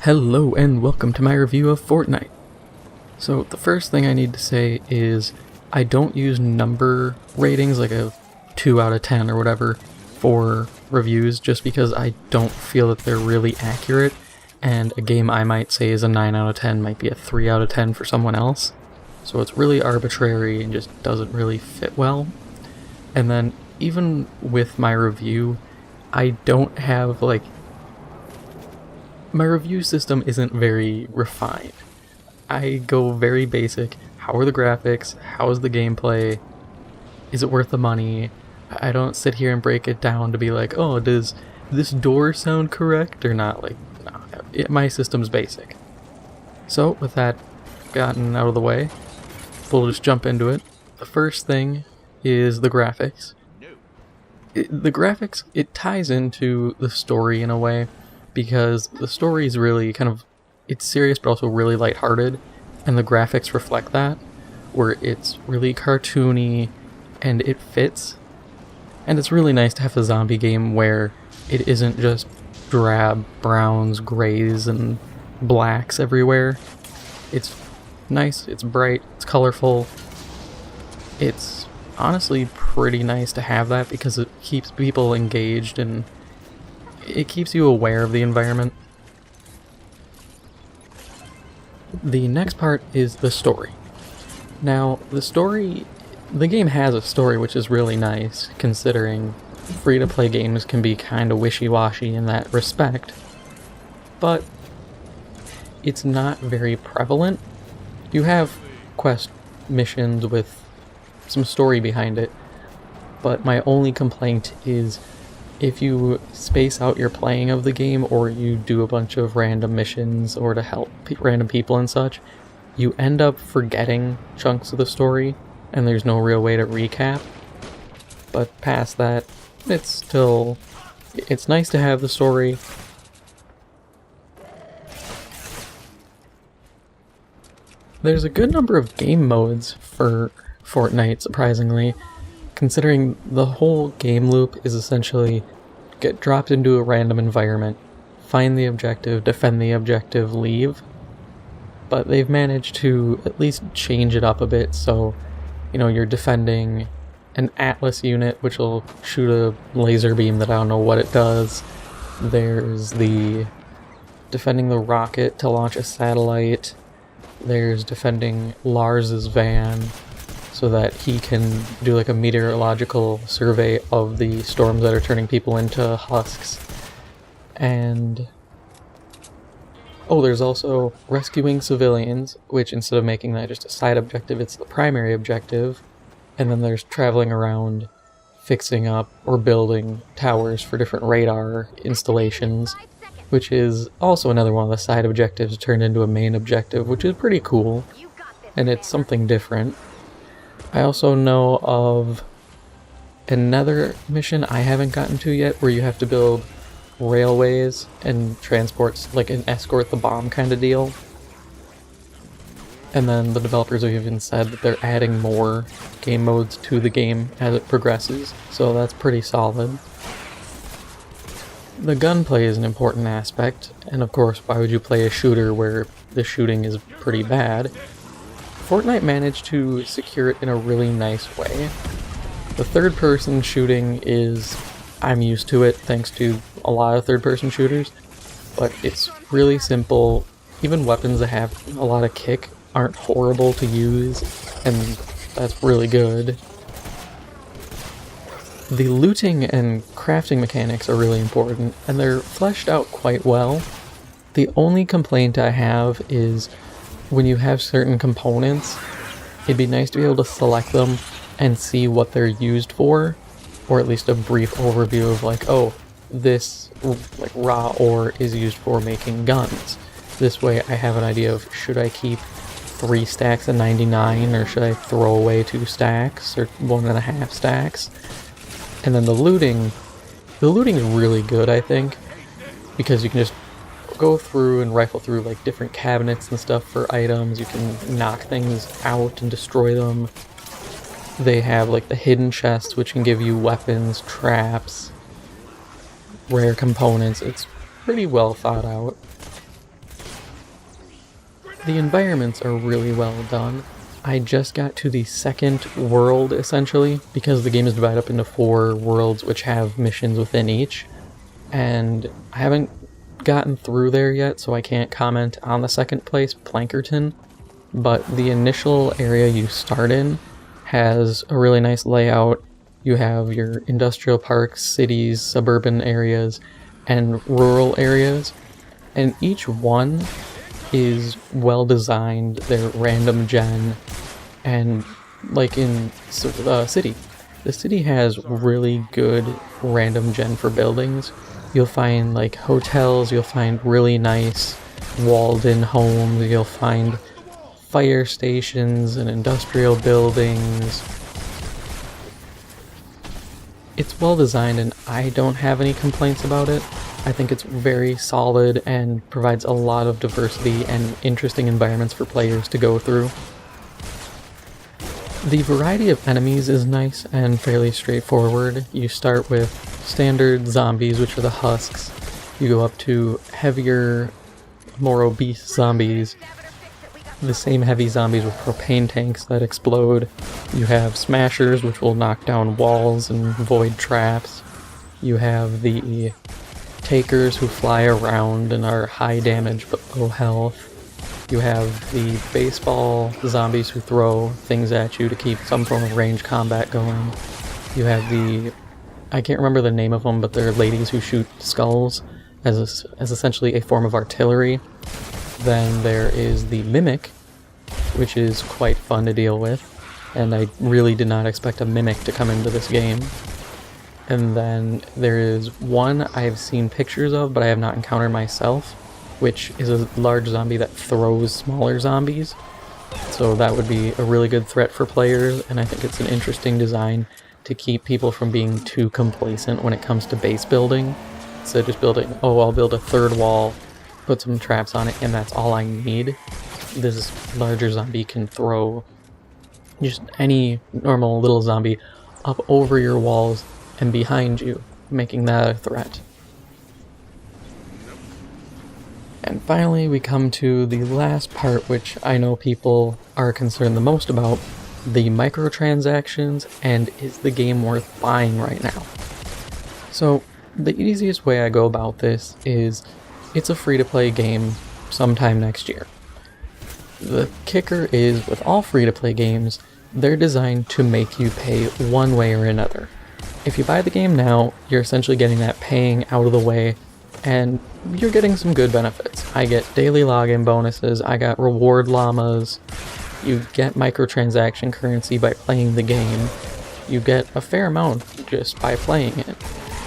Hello and welcome to my review of Fortnite. So the first thing I need to say is I don't use number ratings like a 2 out of 10 or whatever for reviews just because I don't feel that they're really accurate, and a game I might say is a 9 out of 10 might be a 3 out of 10 for someone else. So it's really arbitrary and just doesn't really fit well. And then even with my review, I don't have my review system isn't very refined. I go very basic. How are the graphics? How is the gameplay? Is it worth the money? I don't sit here and break it down to be like, oh, does this door sound correct or not? No, my system's basic. So with that gotten out of the way, we'll just jump into it. The first thing is the graphics. The graphics, it ties into the story in a way, because the story is really it's serious but also really lighthearted, and the graphics reflect that, where it's really cartoony and it fits. And it's really nice to have a zombie game where it isn't just drab browns, grays, and blacks everywhere. It's nice, it's bright, it's colorful. It's honestly pretty nice to have that because it keeps people engaged and it keeps you aware of the environment. The next part is the story. Now, the game has a story, which is really nice, considering free-to-play games can be kind of wishy-washy in that respect, but it's not very prevalent. You have quest missions with some story behind it, but my only complaint is if you space out your playing of the game, or you do a bunch of random missions or to help random people and such, you end up forgetting chunks of the story, and there's no real way to recap. But past that, it's nice to have the story. There's a good number of game modes for Fortnite, surprisingly, considering the whole game loop is essentially get dropped into a random environment, find the objective, defend the objective, leave. But they've managed to at least change it up a bit, so you're defending an Atlas unit, which will shoot a laser beam that I don't know what it does. There's the defending the rocket to launch a satellite. There's defending Lars's van so that he can do a meteorological survey of the storms that are turning people into husks. And there's also rescuing civilians, which instead of making that just a side objective, it's the primary objective. And then there's traveling around, fixing up or building towers for different radar installations, which is also another one of the side objectives turned into a main objective, which is pretty cool, and it's something different. I also know of another mission I haven't gotten to yet, where you have to build railways and transports, like an escort the bomb kind of deal. And then the developers have even said that they're adding more game modes to the game as it progresses, so that's pretty solid. The gunplay is an important aspect, and of course, why would you play a shooter where the shooting is pretty bad? Fortnite managed to secure it in a really nice way. The third-person shooting I'm used to it thanks to a lot of third-person shooters, but it's really simple. Even weapons that have a lot of kick aren't horrible to use, and that's really good. The looting and crafting mechanics are really important, and they're fleshed out quite well. The only complaint I have is when you have certain components, it'd be nice to be able to select them and see what they're used for, or at least a brief overview of this raw ore is used for making guns. This way I have an idea of, should I keep 3 stacks of 99, or should I throw away 2 stacks, or 1.5 stacks? And then the looting is really good, I think, because you can just go through and rifle through different cabinets and stuff for items. You can knock things out and destroy them. They have the hidden chests, which can give you weapons, traps, rare components. It's pretty well thought out. the environments are really well done. I just got to the second world, essentially, because the game is divided up into 4 worlds which have missions within each, and I haven't gotten through there yet, so I can't comment on the second place, Plankerton, but the initial area you start in has a really nice layout. You have your industrial parks, cities, suburban areas, and rural areas, and each one is well designed. They're random gen, and like in City, the city has really good random gen for buildings. You'll find like hotels, you'll find really nice walled-in homes, you'll find fire stations and industrial buildings. It's well designed and I don't have any complaints about it. I think it's very solid and provides a lot of diversity and interesting environments for players to go through. The variety of enemies is nice and fairly straightforward. You start with standard zombies, which are the husks. You go up to heavier, more obese zombies. The same heavy zombies with propane tanks that explode. You have smashers, which will knock down walls and void traps. You have the takers who fly around and are high damage but low health. You have the baseball zombies who throw things at you to keep some form of range combat going. You have the, I can't remember the name of them, but they're ladies who shoot skulls as essentially a form of artillery. Then there is the Mimic, which is quite fun to deal with, and I really did not expect a Mimic to come into this game. And then there is one I've seen pictures of, but I have not encountered myself, which is a large zombie that throws smaller zombies. So that would be a really good threat for players, and I think it's an interesting design to keep people from being too complacent when it comes to base building. Instead of just building, oh, I'll build a third wall, put some traps on it, and that's all I need. This larger zombie can throw just any normal little zombie up over your walls and behind you, making that a threat. And finally, we come to the last part, which I know people are concerned the most about, the microtransactions, and is the game worth buying right now? So, the easiest way I go about this is, it's a free-to-play game sometime next year. The kicker is, with all free-to-play games, they're designed to make you pay one way or another. If you buy the game now, you're essentially getting that paying out of the way, and you're getting some good benefits. I get daily login bonuses, I got reward llamas, you get microtransaction currency by playing the game, you get a fair amount just by playing it.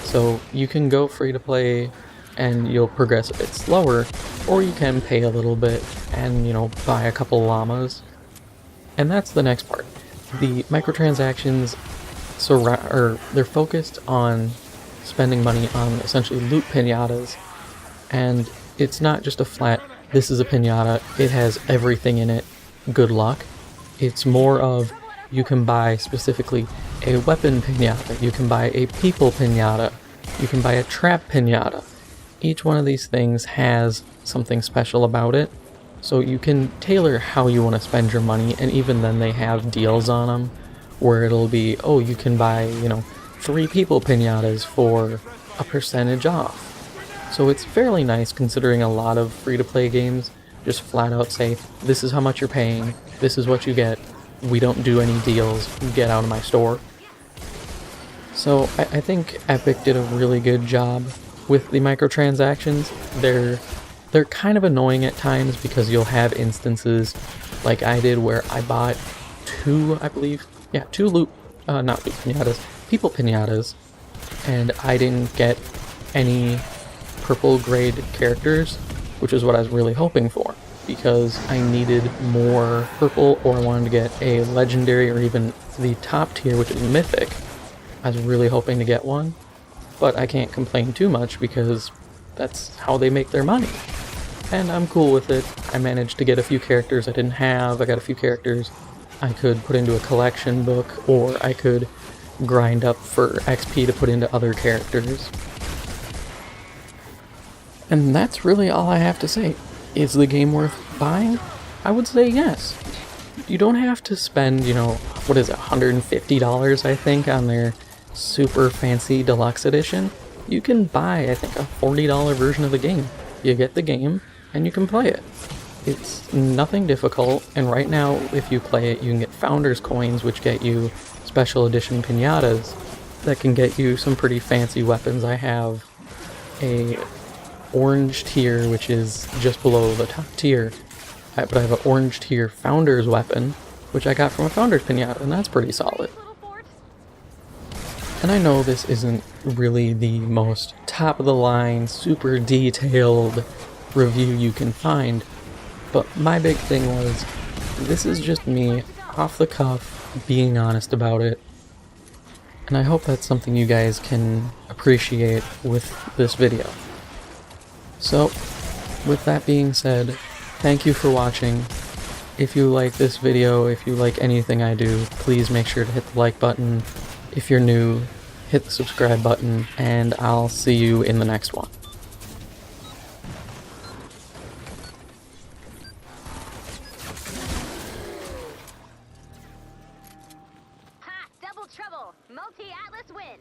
So you can go free to play and you'll progress a bit slower, or you can pay a little bit and, you know, buy a couple llamas. And that's the next part. The microtransactions they're focused on spending money on essentially loot pinatas, and it's not just a flat, this is a pinata, it has everything in it, good luck. It's more of, you can buy specifically a weapon pinata, you can buy a people pinata, you can buy a trap pinata. Each one of these things has something special about it, so you can tailor how you want to spend your money, and even then they have deals on them, where it'll be, oh, you can buy, 3 people pinatas for a percentage off. So it's fairly nice considering a lot of free-to-play games just flat out say, this is how much you're paying, this is what you get, we don't do any deals, get out of my store. So I think Epic did a really good job with the microtransactions. They're kind of annoying at times because you'll have instances like I did where I bought 2 people pinatas, and I didn't get any purple grade characters, which is what I was really hoping for, because I needed more purple, or I wanted to get a legendary or even the top tier, which is mythic. I was really hoping to get one, but I can't complain too much because that's how they make their money. And I'm cool with it. I managed to get a few characters I didn't have. I got a few characters I could put into a collection book, or I could grind up for XP to put into other characters. And that's really all I have to say. Is the game worth buying? I would say yes. You don't have to spend, what is it, $150 I think on their super fancy deluxe edition. You can buy, I think, a $40 version of the game. You get the game, and you can play it. It's nothing difficult, and right now, if you play it, you can get Founders Coins, which get you special edition piñatas that can get you some pretty fancy weapons. I have a orange tier, which is just below the top tier, but I have an orange tier Founders weapon, which I got from a Founders piñata, and that's pretty solid. And I know this isn't really the most top-of-the-line, super detailed review you can find, but my big thing was, this is just me, off the cuff, being honest about it, and I hope that's something you guys can appreciate with this video. So, with that being said, thank you for watching. If you like this video, if you like anything I do, please make sure to hit the like button. If you're new, hit the subscribe button, and I'll see you in the next one. Ha! Double trouble! Multi-Atlas win!